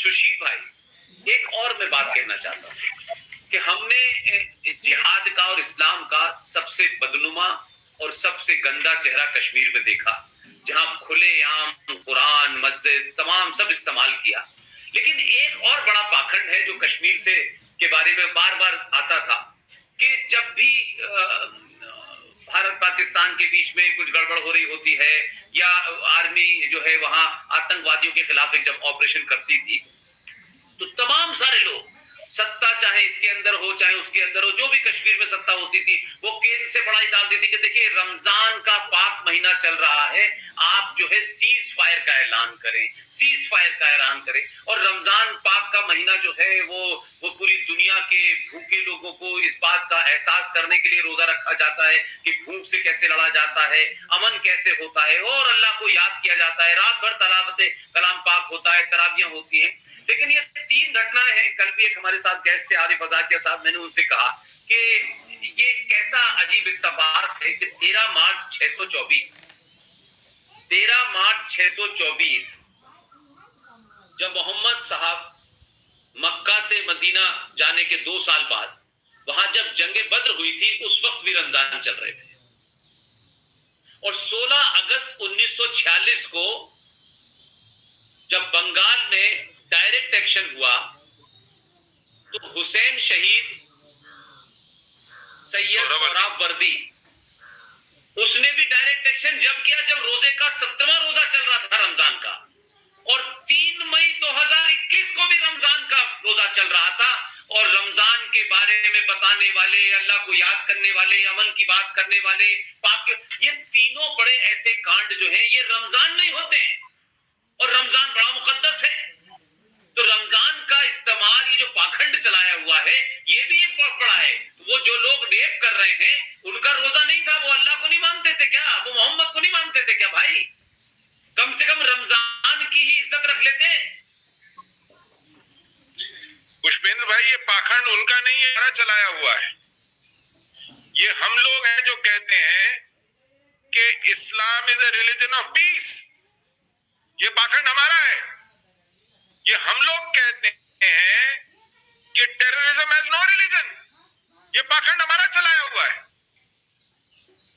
सुशील भाई, एक और मैं बात कहना चाहता हूँ कि हमने जिहाद का और इस्लाम का सबसे बदनुमा और सबसे गंदा चेहरा कश्मीर में देखा, जहां खुलेआम कुरान, मस्जिद, तमाम सब इस्तेमाल किया। लेकिन एक और बड़ा पाखंड है जो कश्मीर से के बारे में बार बार आता था कि जब भी भारत पाकिस्तान के बीच में कुछ गड़बड़ हो रही होती है या आर्मी जो है वहां आतंकवादियों के खिलाफ एक जब ऑपरेशन करती थी, तो तमाम सारे लोग, सत्ता चाहे इसके अंदर हो चाहे उसके अंदर हो, जो भी कश्मीर में सत्ता होती थी, वो केंद्र से बड़ाई डाल देती कि देखिए रमजान का पाक महीना चल रहा है, आप जो है सीज फायर का ऐलान करें, सीज फायर का ऐलान करें। और रमजान पाक का महीना जो है वो पूरी दुनिया के भूखे लोगों को इस बात का एहसास करने के लिए रोजा रखा जाता है कि भूख से कैसे लड़ा जाता है, अमन कैसे होता है, और अल्लाह को याद किया जाता है, रात भर तलावत कलाम पाक होता है, तराबियां होती हैं। लेकिन ये तीन घटनाएं हैं। कल भी एक हमारे साथ गेस्ट से आरिफ अजाकिया साहब, मैंने उनसे कहा कि ये कैसा अजीब इत्तेफाक है कि 13 मार्च 624 जब मोहम्मद साहब मक्का से मदीना जाने के 2 साल बाद वहां जब जंगे बद्र हुई थी, उस वक्त भी रमजान चल रहे थे। और 16 अगस्त 1946 को जब बंगाल में डायरेक्ट एक्शन हुआ तो हुसैन शहीद सैयद सोहरावर्दी, उसने भी डायरेक्ट एक्शन जब किया जब रोजे का 17वां रोजा चल रहा था रमजान का, और 3 मई 2021 को भी रमजान का रोजा चल रहा था। और रमजान के बारे में बताने वाले, अल्लाह को याद करने वाले, अमन की बात करने वाले, पाक के, ये तीनों बड़े ऐसे कांड जो हैं ये रमजान में ही होते हैं, और रमजान बड़ा मुकद्दस है। तो रमजान का इस्तेमाल, ये जो पाखंड चलाया हुआ है, ये भी एक बहुत बड़ा है। वो जो लोग रेप कर रहे हैं, उनका रोजा नहीं था, वो अल्लाह को नहीं मानते थे क्या? वो मोहम्मद को नहीं मानते थे क्या भाई? कम से कम रमजान की ही इज्जत रख लेते। पुष्पेंद्र भाई, ये पाखंड उनका नहीं है, हमारा चलाया हुआ है। ये हम लोग हैं जो कहते हैं कि Islam is a religion of peace. ये पाखंड हमारा है। ये हम लोग कहते हैं कि टेररिज्म हैज नो रिलीजन। ये पाखंड हमारा चलाया हुआ है।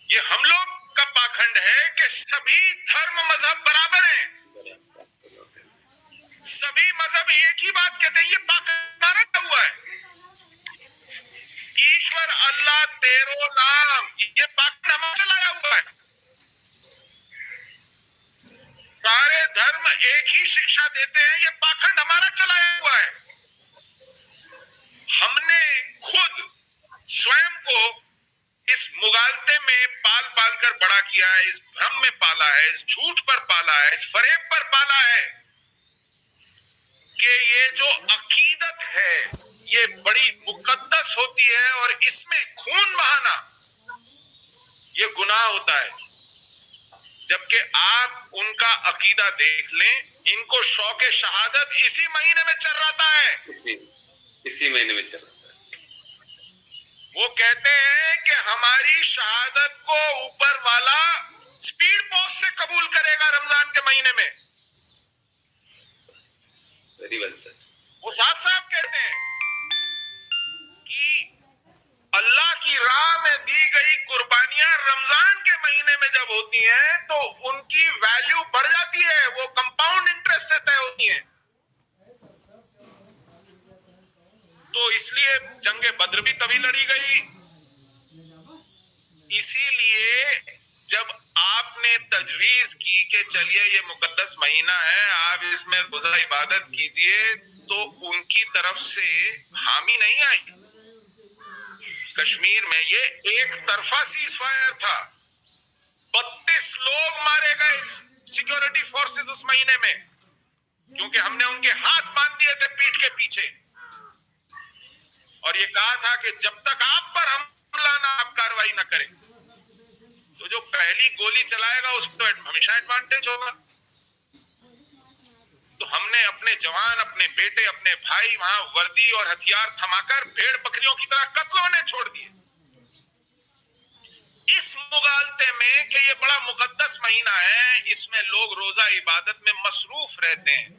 ये हम लोग का पाखंड है कि सभी धर्म मजहब बराबर हैं, सभी मजहब एक ही बात कहते हैं। ये पाखंड हमारा हुआ है। ईश्वर अल्लाह तेरो नाम, ये पाखंड हमारा चलाया हुआ है। सारे धर्म एक ही शिक्षा देते हैं, ये पाखंड हमारा चलाया हुआ है। हमने खुद स्वयं को इस मुगालते में पाल पाल कर बड़ा किया है, इस भ्रम में पाला है, इस झूठ पर पाला है, इस फरेब पर पाला है कि ये जो अकीदत है ये बड़ी मुकद्दस होती है और इसमें खून बहाना ये गुनाह होता है। जबकि आप उनका अकीदा देख लें, इनको शौक शहादत इसी महीने में चल रहा है, इसी महीने में चल रहा है। वो कहते हैं कि हमारी शहादत को ऊपर वाला स्पीड पोस्ट से कबूल करेगा रमजान के महीने में। Very well said. वो साफ साफ कहते हैं कि अल्लाह की राह में दी गई कुर्बानियां रमजान के महीने में जब होती हैं तो उनकी वैल्यू बढ़ जाती है, वो कंपाउंड इंटरेस्ट से तय होती हैं। तो इसलिए जंगे बद्र भी तभी लड़ी गई। इसीलिए जब आपने तजवीज की कि चलिए ये मुकद्दस महीना है, आप इसमें रोजा इबादत कीजिए, तो उनकी तरफ से हामी नहीं आई। कश्मीर में ये एक तरफा सीज फायर था। 32 लोग मारे गए सिक्योरिटी फोर्सेस उस महीने में, क्योंकि हमने उनके हाथ बांध दिए थे पीठ के पीछे और ये कहा था कि जब तक आप पर हमला ना, आप कार्रवाई ना करें, तो जो पहली गोली चलाएगा उस पर हमेशा एडवांटेज होगा। तो हमने अपने जवान, अपने बेटे, अपने भाई वहां वर्दी और हथियार थमाकर भेड़ बकरियों की तरह कत्ल होने छोड़ दिए। इस मुगालते में कि ये बड़ा मुकद्दस महीना है, इसमें लोग रोजा इबादत में मसरूफ रहते हैं,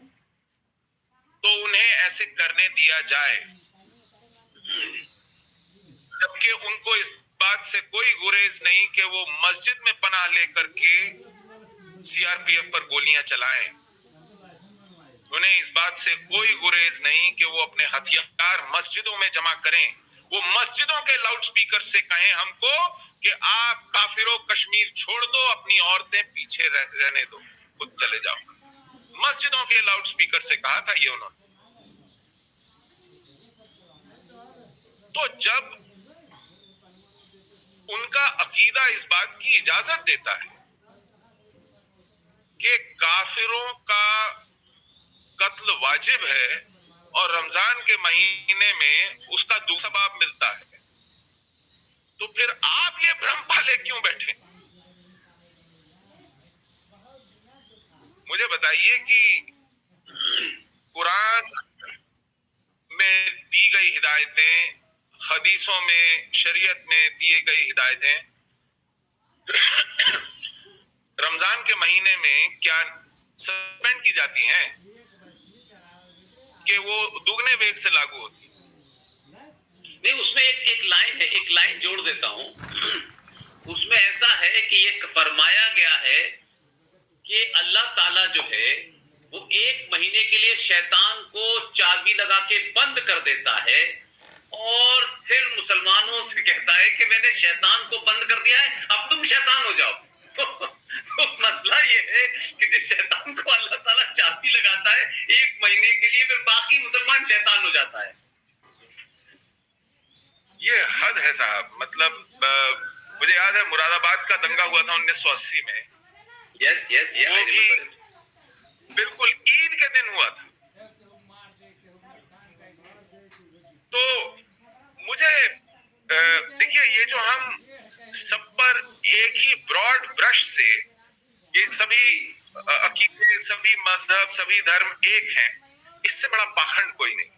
तो ایسے کرنے دیا جائے، جبکہ ان کو اس بات سے کوئی گریز نہیں کہ وہ مسجد میں پناہ لے کر کے سی آر پی ایف پر گولیاں چلائیں. انہیں اس بات سے کوئی گریز نہیں کہ وہ اپنے ہتھیار مسجدوں میں جمع کریں. وہ مسجدوں کے لاؤڈ سپیکر سے کہیں ہم کو کہ آپ کافروں کشمیر چھوڑ دو، اپنی عورتیں پیچھے رہنے دو، خود چلے جاؤ. مسجدوں کے لاؤڈ سپیکر سے کہا تھا یہ انہوں نے. تو جب ان کا عقیدہ اس بات کی اجازت دیتا ہے کہ کافروں کا قتل واجب ہے اور رمضان کے مہینے میں اس کا دو ثواب ملتا ہے، تو پھر آپ یہ بھرم پالے کیوں بیٹھے؟ مجھے بتائیے کہ قرآن میں دی گئی ہدایتیں، حدیثوں میں، شریعت میں دیے گئی ہدایتیں رمضان کے مہینے میں کیا سسپینڈ کی جاتی ہیں کہ وہ دگنے ویگ سے لاگو ہوتی؟ نہیں، اس میں ایک لائن ہے، ایک لائن جوڑ دیتا ہوں. اس میں ایسا ہے کہ یہ فرمایا گیا ہے کہ اللہ تعالیٰ جو ہے وہ ایک مہینے کے لیے شیطان کو چابی لگا کے بند کر دیتا ہے اور پھر مسلمانوں سے کہتا ہے کہ میں نے شیطان کو بند کر دیا ہے، اب تم شیطان ہو جاؤ. تو مسئلہ یہ ہے کہ جس شیطان کو اللہ تعالیٰ چابی لگاتا ہے ایک مہینے کے لیے، پھر باقی مسلمان شیطان ہو جاتا ہے. یہ حد ہے صاحب. مطلب مجھے یاد ہے مراد آباد کا دنگا ہوا تھا 1980 میں. یس یس یہ وہ بھی بالکل عید کے دن ہوا تھا. تو مجھے دیکھیے، یہ جو ہم سب پر ایک ہی براڈ برش سے یہ سبھی عقیدے، سبھی مذہب، سبھی دھرم ایک ہیں، اس سے بڑا پاخنڈ کوئی نہیں.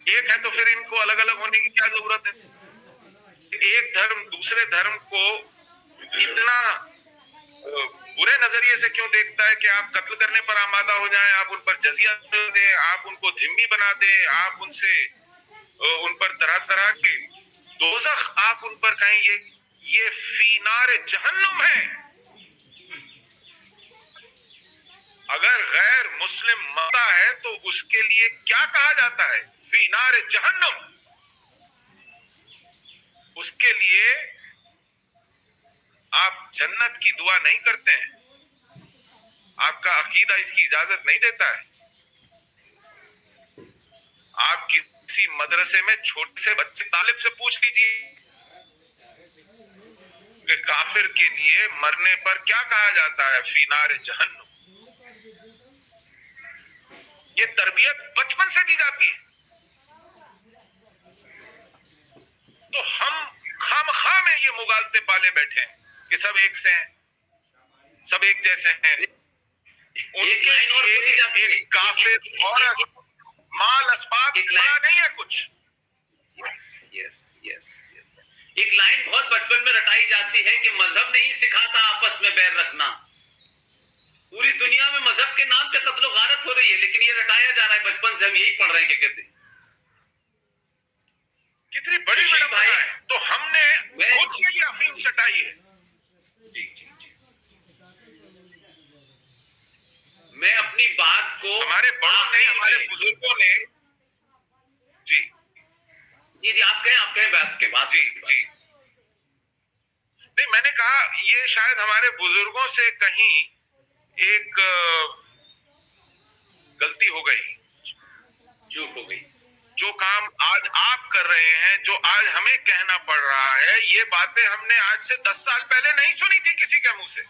ایک ہے تو پھر ان کو الگ الگ ہونے کی کیا ضرورت ہے؟ ایک دھرم دوسرے دھرم کو اتنا برے نظریے سے کیوں دیکھتا ہے کہ آپ قتل کرنے پر آمادہ ہو جائیں، آپ ان پر جزیہ دیں، آپ ان کو ذمہ بنا دیں، آپ ان سے ان پر طرح طرح کے دوزخ آپ ان پر کہیں یہ فی نار جہنم ہے. اگر غیر مسلم مرتا ہے تو اس کے لیے کیا کہا جاتا ہے؟ فی نار جہنم. اس کے لیے آپ جنت کی دعا نہیں کرتے ہیں، آپ کا عقیدہ اس کی اجازت نہیں دیتا ہے. آپ کسی مدرسے میں چھوٹے سے بچے طالب سے پوچھ لیجیے کہ کافر کے لیے مرنے پر کیا کہا جاتا ہے؟ فی نار جہنم. یہ تربیت بچپن سے دی جاتی ہے. تو ہم خامخواہ میں یہ مغالطے پالے بیٹھے ہیں کہ سب ایک سے ہیں، سب ایک جیسے ہیں. ان کے لیے ایک کافر عورت مال اسباب سے بڑا نہیں ہے کچھ. ایک لائن بہت بچپن میں رٹائی جاتی ہے کہ مذہب نہیں سکھاتا آپس میں بیر رکھنا. پوری دنیا میں مذہب کے نام پہ قتل و غارت ہو رہی ہے، لیکن یہ رٹایا جا رہا ہے بچپن سے. ہم یہی پڑھ رہے ہیں کہ کہتے ہیں کتنی بڑی بھائی ہے. تو ہم نے خود سے یہ افیم چٹائی ہے. جی جی جی، میں اپنی بات کو ہمارے بڑوں نے، ہمارے بزرگوں نے، جی جی آپ کہیں بات کے بعد. جی جی نہیں، میں نے کہا یہ شاید ہمارے بزرگوں سے کہیں ایک غلطی ہو گئی، چوک ہو گئی. جو کام آج آپ کر رہے ہیں، جو آج ہمیں کہنا پڑ رہا ہے، یہ باتیں ہم نے آج سے 10 سال پہلے نہیں سنی تھی کسی کے منہ سے.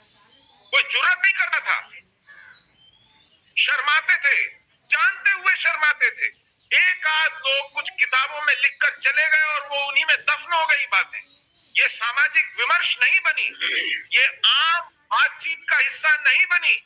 کوئی جرات نہیں کرتا تھا، شرماتے تھے، جانتے ہوئے شرماتے تھے. ایک آدھ لوگ کچھ کتابوں میں لکھ کر چلے گئے اور وہ انہی میں دفن ہو گئی باتیں. یہ ساماجک ومرش نہیں بنی، یہ عام بات چیت کا حصہ نہیں بنی.